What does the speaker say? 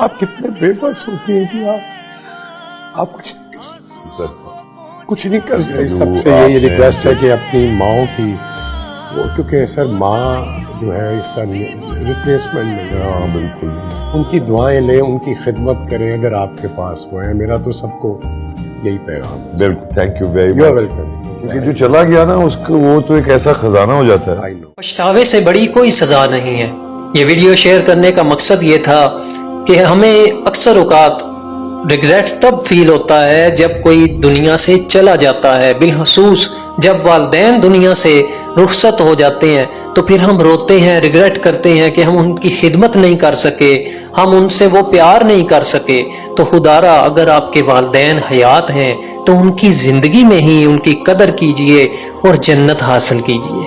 آپ کتنے بے بس ہوتے ہیں کہ آپ کچھ نہیں کر سکتے. سب سے یہی ریکویسٹ ہے کہ اپنی ماؤں کی کیونکہ سر ماں جو ہے اس کا ریپلیسمنٹ نہیں. ہاں بالکل. ان کی دعائیں لیں, ان کی خدمت کریں اگر آپ کے پاس وہ ہیں. میرا تو سب کو یہی پیغام ہے. بالکل, thank you very you are much. Welcome. کیونکہ جو چلا گیا نا اس کو وہ تو ایک ایسا خزانہ ہو جاتا ہے. آئی نو. پچھتاوے سے بڑی کوئی سزا نہیں ہے. یہ ویڈیو شیئر کرنے کا مقصد یہ تھا کہ ہمیں اکثر اوقات ریگریٹ تب فیل ہوتا ہے جب کوئی دنیا سے چلا جاتا ہے, بالخصوص جب والدین دنیا سے رخصت ہو جاتے ہیں تو پھر ہم روتے ہیں, ریگریٹ کرتے ہیں کہ ہم ان کی خدمت نہیں کر سکے, ہم ان سے وہ پیار نہیں کر سکے. تو خدارا اگر آپ کے والدین حیات ہیں تو ان کی زندگی میں ہی ان کی قدر کیجئے اور جنت حاصل کیجئے.